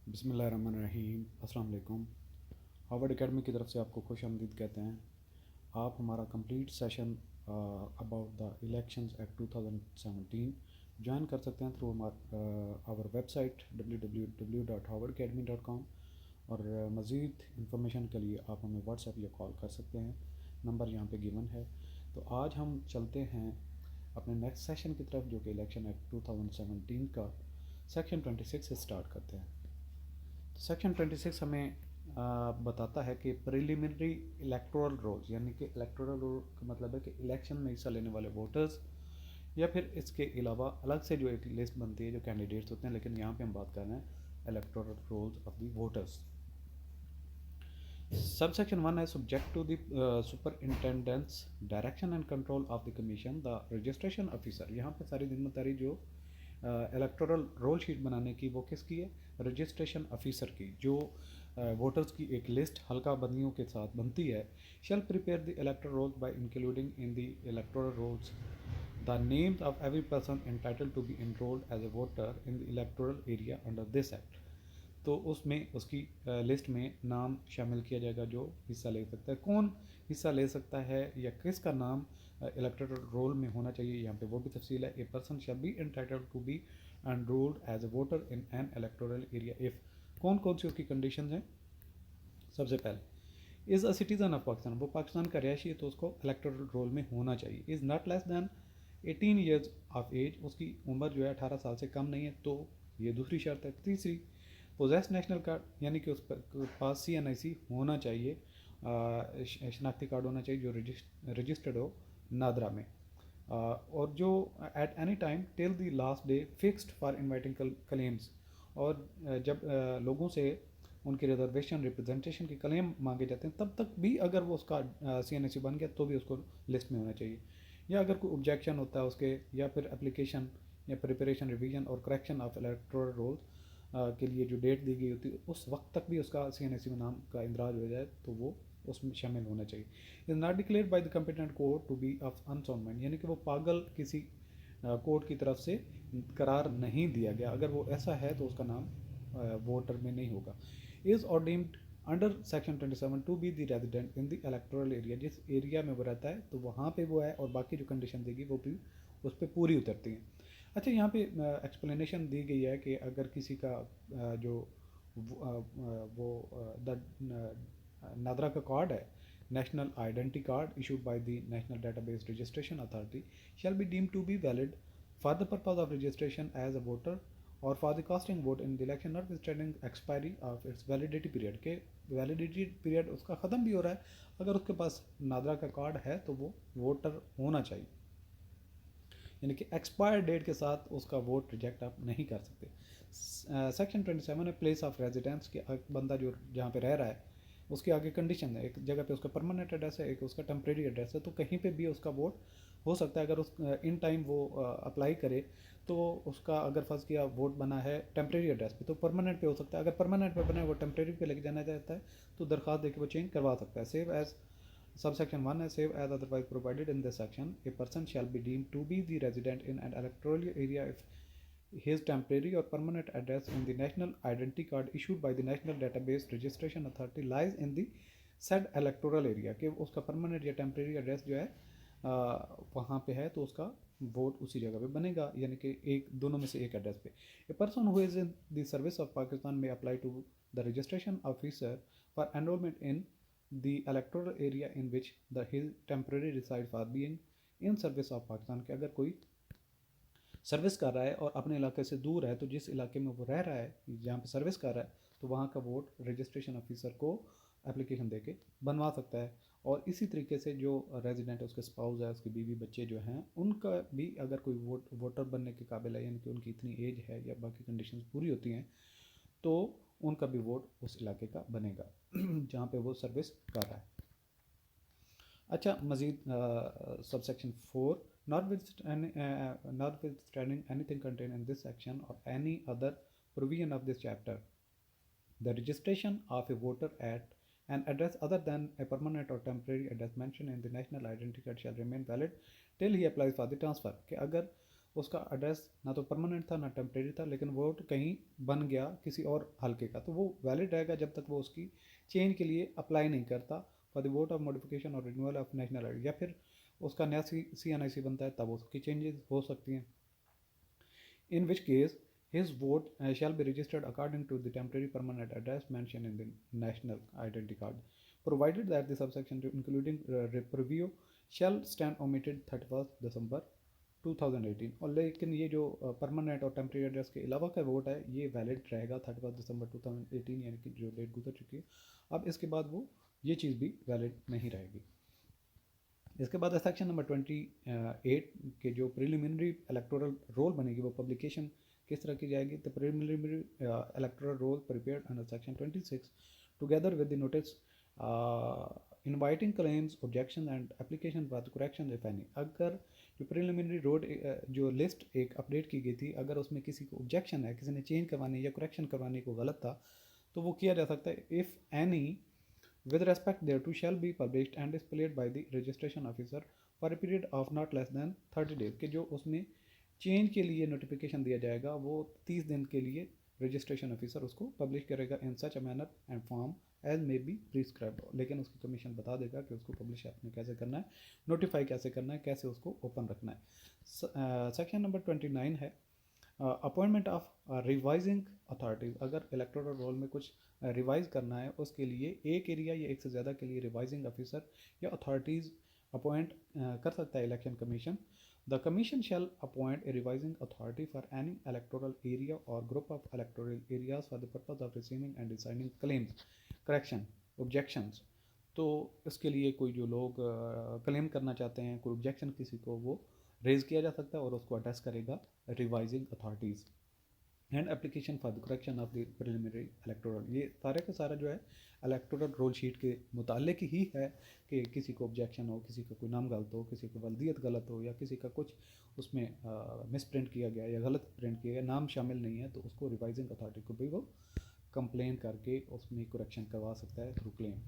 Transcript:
बिस्मिल्लाहिर्रहमानिर्रहीम। अस्सलाम वालेकुम। हार्वर्ड एकेडमी की तरफ से आपको खुश आमदीद कहते हैं। आप हमारा complete session about the elections act 2017 join कर सकते हैं थ्रू आवर वेबसाइट www.harvardacademy.com। और मज़ीद इंफॉर्मेशन के लिए आप हमें व्हाट्सएप या कॉल कर सकते हैं, नंबर यहाँ पे गिवन है। तो आज हम चलते हैं अपने नेक्स्ट सेशन की तरफ, जो कि इलेक्शन एक्ट 2017 का सेक्शन 26 से स्टार्ट करते हैं। सेक्शन 26 हमें बताता है कि प्रिलिमिनरी इलेक्टोरल रोल्स, यानी कि इलेक्टोरल रोल का मतलब है कि इलेक्शन में हिस्सा लेने वाले वोटर्स, या फिर इसके अलावा अलग से जो एक लिस्ट बनती है जो कैंडिडेट्स होते हैं, लेकिन यहाँ पे हम बात कर रहे हैं electoral rolls of the voters. Subsection 1 है subject to the superintendent's direction and control of the commission the registration officer. यहाँ पे सारी जिम्मेदारी जो इलेक्टोरल रोल शीट बनाने की वो किसकी है? रजिस्ट्रेशन ऑफिसर की, जो वोटर्स की एक लिस्ट हल्का बंदियों के साथ बनती है। Shall prepare the electoral rolls by including in the electoral rolls the names of every person entitled to be enrolled as a voter in the electoral area under this act. तो उसमें उसकी list में नाम शामिल किया जाएगा जो हिस्सा ले सकता है। कौन हिस्सा ले सकता है या किसका नाम इलेक्टोरल रोल में होना चाहिए, यहाँ पे वो भी तफसील है। A person shall be entitled to be enrolled as a voter in an electoral area if. कौन कौन सी उसकी कंडीशन हैं? सबसे पहले, is a citizen of Pakistan, वो पाकिस्तान का रहायशी है तो उसको इलेक्टोरल रोल में होना चाहिए। Is not less than 18 years of age, उसकी उम्र जो है 18 साल से कम नहीं है, तो ये दूसरी शर्त है। तीसरी, पोजेस नेशनल कार्ड, यानी कि उस पर पास CNIC होना चाहिए, शनाख्ती कार्ड होना चाहिए जो रजिस्टर्ड हो नादरा में। और जो at any time till the last day fixed for inviting claims, और जब लोगों से उनकी रिजर्वेशन रिप्रेजेंटेशन के क्लेम मांगे जाते हैं तब तक भी अगर वो उसका CNIC बन गया तो भी उसको लिस्ट में होना चाहिए। या अगर कोई ऑब्जेक्शन होता है उसके, या फिर एप्लीकेशन या प्रिपरेशन रिवीजन और करेक्शन ऑफ इलेक्टोरल रोल्स के लिए जो डेट दी गई होती है उस वक्त तक भी उसका CNIC में नाम का इंदराज हो जाए तो वो उसमें शामिल होना चाहिए। Is not declared by the competent court to be of unsound mind, यानी कि वो पागल किसी कोर्ट की तरफ से करार नहीं दिया गया। अगर वो ऐसा है तो उसका नाम वोटर में नहीं होगा। Is ordained under section 27 to be the resident in the electoral area, जिस एरिया में वो रहता है तो वहाँ पे वो है, और बाकी जो कंडीशन देगी वो भी उस पर पूरी उतरती हैं। अच्छा, यहाँ पे एक्सप्लेनेशन दी गई है कि अगर किसी का जो वो द नादरा का कार्ड है, national identity card issued by the national database registration authority shall be deemed to be valid for the purpose of registration as a voter और for the casting vote in the election notwithstanding expiry of its validity period, के validity period उसका ख़त्म भी हो रहा है, अगर उसके पास नादरा का कार्ड है तो वो वोटर होना चाहिए, यानी कि एक्सपायर डेट के साथ उसका वोट रिजेक्ट आप नहीं कर सकते। सेक्शन 27 है प्लेस ऑफ रेजिडेंस, के बंदा जो जहाँ पे रह रहा है उसके आगे कंडीशन है, एक जगह पे उसका परमानेंट एड्रेस है, एक उसका टेम्प्रेरी एड्रेस है, तो कहीं पे भी उसका वोट हो सकता है। अगर उस इन टाइम वो अप्लाई करे तो उसका अगर फर्स्ट किया वोट बना है टेम्प्रेरी एड्रेस पे तो परमानेंट पे हो सकता है, अगर परमानेंट पे बना है वो टेम्प्रेरी पे लेके जाना चाहता है तो दरख्वास्त देकर वो चेंज करवा सकता है। Save as Subsection 1 is save as otherwise provided in this section. A person shall be deemed to be the resident in an electoral area if his temporary or permanent address in the national identity card issued by the National Database Registration Authority lies in the said electoral area, कि उसका permanent या temporary address जो है वहाँ पे है तो उसका वोट उसी जगह पे बनेगा, यानी कि एक दोनों में से एक एड्रेस पे। A person who is in the service of Pakistan में apply to the registration officer for enrolment in the electoral area in which the his temporary reside for being in service of Pakistan, के अगर कोई service कर रहा है और अपने इलाके से दूर है तो जिस इलाके में वो रह रहा है जहाँ पे सर्विस कर रहा है तो वहाँ का वोट रजिस्ट्रेशन ऑफिसर को एप्लीकेशन दे के बनवा सकता है। और इसी तरीके से जो रेजिडेंट है उसके स्पाउस है, उसके बीवी बच्चे जो हैं, उनका भी अगर कोई वोटर बनने के काबिल है, यानी कि उनकी इतनी एज है या बाकी कंडीशंस पूरी होती हैं तो उनका भी वोट उस इलाके का बनेगा जहाँ पे वो सर्विस कर रहा है। अच्छा, मज़ीद subsection 4, notwithstanding anything contained in this section or any other provision of this chapter, the registration of a voter at an address other than a permanent or temporary address mentioned in the national identity card shall remain valid till he applies for the transfer, कि अगर उसका address ना तो permanent था ना temporary था, लेकिन vote कहीं बन गया किसी और हल्के का, तो वो वैलिड रहेगा जब तक वो उसकी चेंज के लिए अप्लाई नहीं करता for the vote of modification और रिन्यूअल ऑफ नेशनल आईडी, या फिर उसका नया CNIC बनता है तब उसकी चेंजेस हो सकती हैं। In which case his vote shall be registered according to the temporary permanent address mentioned in the national identity card, provided that the subsection including preview shall stand omitted 31st December 2018। और लेकिन ये जो permanent और temporary address के अलावा का vote है ये वैलिड रहेगा 31 दिसंबर 2018, यानी कि जो डेट गुजर चुकी है। अब इसके बाद वो ये चीज़ भी वैलिड नहीं रहेगी। इसके बाद सेक्शन नंबर 28 के जो प्रिलिमिनरी इलेक्टोरल रोल बनेगी वो पब्लिकेशन किस तरह की जाएगी। तो preliminary electoral roll prepared under section 26 together with the notice inviting claims objection and application for correction if any. अगर जो प्रिलिमिनरी रोड जो लिस्ट एक अपडेट की गई थी, अगर उसमें किसी को ऑब्जेक्शन है, किसी ने चेंज करवाने या करेक्शन करवाने को गलत था, तो वो किया जा सकता है। If any with respect thereto shall be published and displayed by the registration officer for a period of not less than 30 days। के जो उसमें चेंज के लिए नोटिफिकेशन दिया जाएगा वो 30 दिन के लिए रजिस्ट्रेशन ऑफिसर उसको पब्लिश करेगा in such a manner and form as may be prescribe. लेकिन उसकी कमीशन बता देगा कि उसको पब्लिश आपने कैसे करना है, नोटिफाई कैसे करना है, कैसे उसको ओपन रखना है। सेक्शन नंबर 29 है अपॉइंटमेंट ऑफ रिवाइजिंग अथॉरिटीज़। अगर इलेक्टोरल रोल में कुछ रिवाइज करना है उसके लिए एक एरिया या एक से ज़्यादा के लिए रिवाइजिंग ऑफिसर या अथॉरिटीज़ अपॉइंट कर सकता है election commission. The commission shall appoint a revising authority for any electoral area और group of electoral areas for the purpose of receiving and deciding claims correction objections. तो इसके लिए कोई जो लोग क्लेम करना चाहते हैं, कोई ऑब्जेक्शन किसी को, वो रेज किया जा सकता है और उसको एड्रेस करेगा revising authorities and application for the correction of the preliminary electoral. ये सारे का सारा जो है इलेक्टोरल रोल शीट के मुतालिक ही है कि किसी को ऑब्जेक्शन हो, किसी का कोई नाम गलत हो, किसी की वल्दियत गलत हो, या किसी का कुछ उसमें मिस प्रिंट किया गया या गलत प्रिंट किया गया, नाम शामिल नहीं है, तो उसको रिवाइजिंग अथॉरिटी को भी वो कंप्लेन करके उसमें करेक्शन करवा सकता है थ्रू क्लेम।